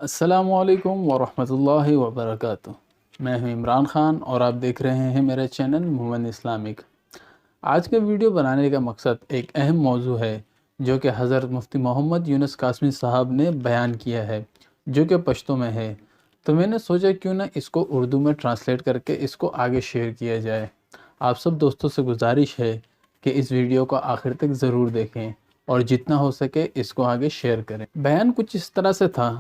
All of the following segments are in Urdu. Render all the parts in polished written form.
السلام علیکم ورحمۃ اللہ وبرکاتہ۔ میں ہوں عمران خان اور آپ دیکھ رہے ہیں میرا چینل مومن اسلامک۔ آج کا ویڈیو بنانے کا مقصد ایک اہم موضوع ہے جو کہ حضرت مفتی محمد یونس قاسمی صاحب نے بیان کیا ہے، جو کہ پشتو میں ہے۔ تو میں نے سوچا کیوں نہ اس کو اردو میں ٹرانسلیٹ کر کے اس کو آگے شیئر کیا جائے۔ آپ سب دوستوں سے گزارش ہے کہ اس ویڈیو کو آخر تک ضرور دیکھیں اور جتنا ہو سکے اس کو آگے شیئر کریں۔ بیان کچھ اس طرح سے تھا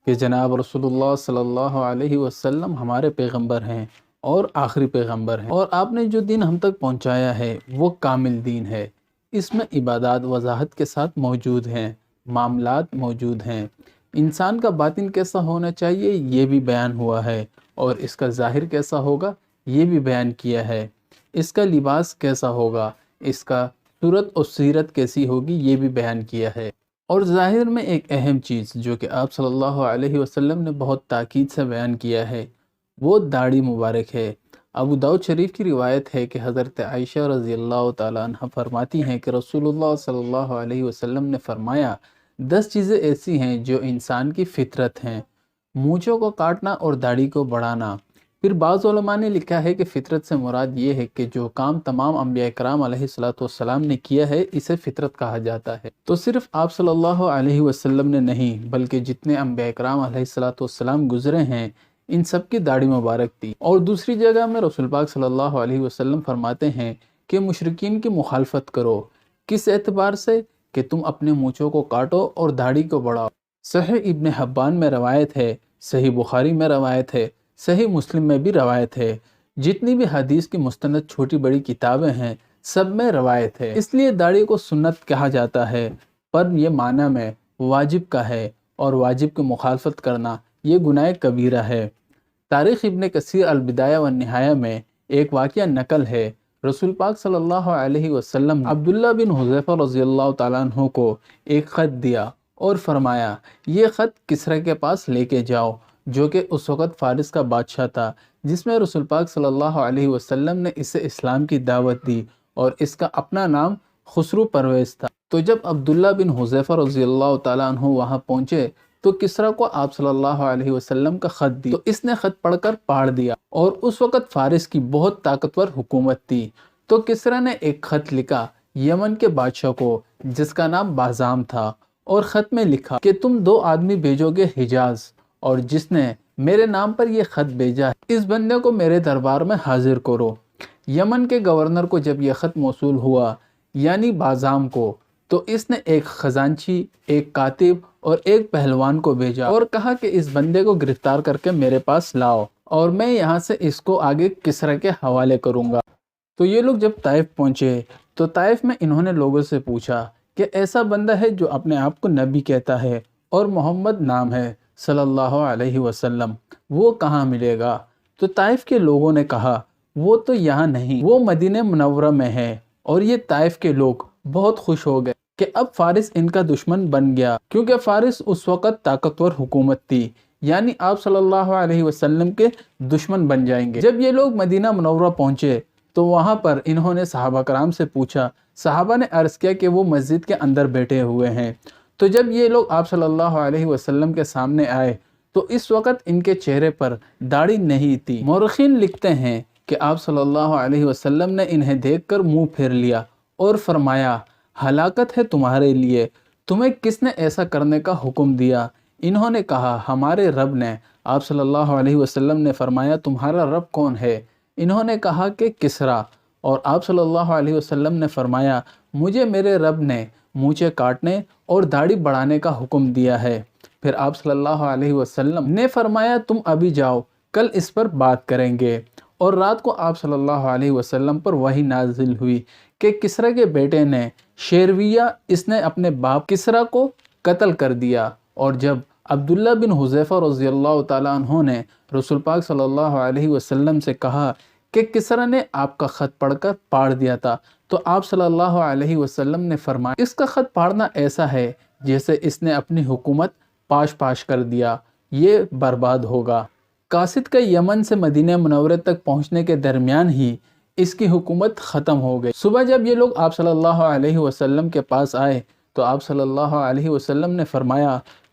کہ جناب رسول اللہ صلی اللہ علیہ وسلم ہمارے پیغمبر ہیں اور آخری پیغمبر ہیں، اور آپ نے جو دین ہم تک پہنچایا ہے وہ کامل دین ہے۔ اس میں عبادات وضاحت کے ساتھ موجود ہیں، معاملات موجود ہیں، انسان کا باطن کیسا ہونا چاہیے یہ بھی بیان ہوا ہے، اور اس کا ظاہر کیسا ہوگا یہ بھی بیان کیا ہے، اس کا لباس کیسا ہوگا، اس کا صورت اور سیرت کیسی ہوگی یہ بھی بیان کیا ہے۔ اور ظاہر میں ایک اہم چیز جو کہ آپ صلی اللہ علیہ وسلم نے بہت تاکید سے بیان کیا ہے وہ داڑھی مبارک ہے۔ ابو داؤد شریف کی روایت ہے کہ حضرت عائشہ رضی اللہ تعالیٰ عنہ فرماتی ہیں کہ رسول اللہ صلی اللہ علیہ وسلم نے فرمایا 10 چیزیں ایسی ہیں جو انسان کی فطرت ہیں، مونچھوں کو کاٹنا اور داڑھی کو بڑھانا۔ پھر بعض علماء نے لکھا ہے کہ فطرت سے مراد یہ ہے کہ جو کام تمام انبیاء کرام علیہ السلام نے کیا ہے اسے فطرت کہا جاتا ہے۔ تو صرف آپ صلی اللہ علیہ وسلم نے نہیں بلکہ جتنے انبیاء کرام علیہ السلام گزرے ہیں ان سب کی داڑھی مبارک تھی۔ اور دوسری جگہ میں رسول پاک صلی اللہ علیہ وسلم فرماتے ہیں کہ مشرکین کی مخالفت کرو، کس اعتبار سے کہ تم اپنے مونچھوں کو کاٹو اور داڑھی کو بڑھاؤ۔ صحیح ابن حبان میں روایت ہے، صحیح بخاری میں روایت ہے، صحیح مسلم میں بھی روایت ہے، جتنی بھی حدیث کی مستند چھوٹی بڑی کتابیں ہیں سب میں روایت ہے۔ اس لیے داڑھی کو سنت کہا جاتا ہے، پر یہ معنی میں واجب کا ہے، اور واجب کی مخالفت کرنا یہ گناہ کبیرہ ہے۔ تاریخ ابن کثیر البدایہ والنہایہ میں ایک واقعہ نقل ہے، رسول پاک صلی اللہ علیہ وسلم عبداللہ بن حذیفہ رضی اللہ تعالیٰ عنہ کو ایک خط دیا اور فرمایا یہ خط کسریٰ کے پاس لے کے جاؤ، جو کہ اس وقت فارس کا بادشاہ تھا، جس میں رسول پاک صلی اللہ علیہ وسلم نے اسے اسلام کی دعوت دی، اور اس کا اپنا نام خسرو پرویز تھا۔ تو جب عبداللہ بن حذیفہ رضی اللہ تعالیٰ عنہ وہاں پہنچے تو کسریٰ کو آپ صلی اللہ علیہ وسلم کا خط دی، تو اس نے خط پڑھ کر پاڑ دیا، اور اس وقت فارس کی بہت طاقتور حکومت تھی۔ تو کسریٰ نے ایک خط لکھا یمن کے بادشاہ کو جس کا نام بازام تھا، اور خط میں لکھا کہ تم 2 آدمی بھیجو گے حجاز، اور جس نے میرے نام پر یہ خط بھیجا ہے اس بندے کو میرے دربار میں حاضر کرو۔ یمن کے گورنر کو جب یہ خط موصول ہوا یعنی بازام کو، تو اس نے ایک خزانچی، ایک کاتب اور ایک پہلوان کو بھیجا اور کہا کہ اس بندے کو گرفتار کر کے میرے پاس لاؤ، اور میں یہاں سے اس کو آگے کسریٰ کے حوالے کروں گا۔ تو یہ لوگ جب طائف پہنچے تو طائف میں انہوں نے لوگوں سے پوچھا کہ ایسا بندہ ہے جو اپنے آپ کو نبی کہتا ہے اور محمد نام ہے صلی اللہ علیہ وسلم، وہ کہاں ملے گا؟ تو طائف کے لوگوں نے کہا وہ تو یہاں نہیں، وہ مدینہ منورہ میں ہے۔ اور یہ طائف کے لوگ بہت خوش ہو گئے کہ اب فارس ان کا دشمن بن گیا، کیونکہ فارس اس وقت طاقتور حکومت تھی، یعنی آپ صلی اللہ علیہ وسلم کے دشمن بن جائیں گے۔ جب یہ لوگ مدینہ منورہ پہنچے تو وہاں پر انہوں نے صحابہ کرام سے پوچھا، صحابہ نے عرض کیا کہ وہ مسجد کے اندر بیٹھے ہوئے ہیں۔ تو جب یہ لوگ آپ صلی اللہ علیہ وسلم کے سامنے آئے تو اس وقت ان کے چہرے پر داڑھی نہیں تھی۔ مورخین لکھتے ہیں کہ آپ صلی اللہ علیہ وسلم نے انہیں دیکھ کر منہ پھیر لیا اور فرمایا ہلاکت ہے تمہارے لیے، تمہیں کس نے ایسا کرنے کا حکم دیا؟ انہوں نے کہا ہمارے رب نے۔ آپ صلی اللہ علیہ وسلم نے فرمایا تمہارا رب کون ہے؟ انہوں نے کہا کہ کسریٰ۔ اور آپ صلی اللہ علیہ وسلم نے فرمایا مجھے میرے رب نے مونچھیں کاٹنے اور داڑھی بڑھانے کا حکم دیا ہے۔ پھر آپ صلی اللہ علیہ وسلم نے فرمایا تم ابھی جاؤ، کل اس پر بات کریں گے۔ اور رات کو آپ صلی اللہ علیہ وسلم پر وحی نازل ہوئی کہ کسریٰ کے بیٹے نے شیرویہ، اس نے اپنے باپ کسریٰ کو قتل کر دیا۔ اور جب عبداللہ بن حذیفہ رضی اللہ تعالیٰ عنہ نے رسول پاک صلی اللہ علیہ وسلم سے کہا کہ کسریٰ نے آپ کا خط پڑھ کر پاڑ دیا تھا، تو آپ صلی اللہ علیہ وسلم نے فرمایا اس کا خط پاڑنا ایسا ہے جیسے اس نے اپنی حکومت پاش کر دیا، یہ برباد ہوگا۔ قاصد کا یمن سے مدینہ منورہ تک پہنچنے کے درمیان ہی اس کی حکومت ختم ہو گئی۔ صبح جب یہ لوگ آپ صلی اللہ علیہ وسلم کے پاس آئے تو آپ صلی اللہ علیہ وسلم نے فرمایا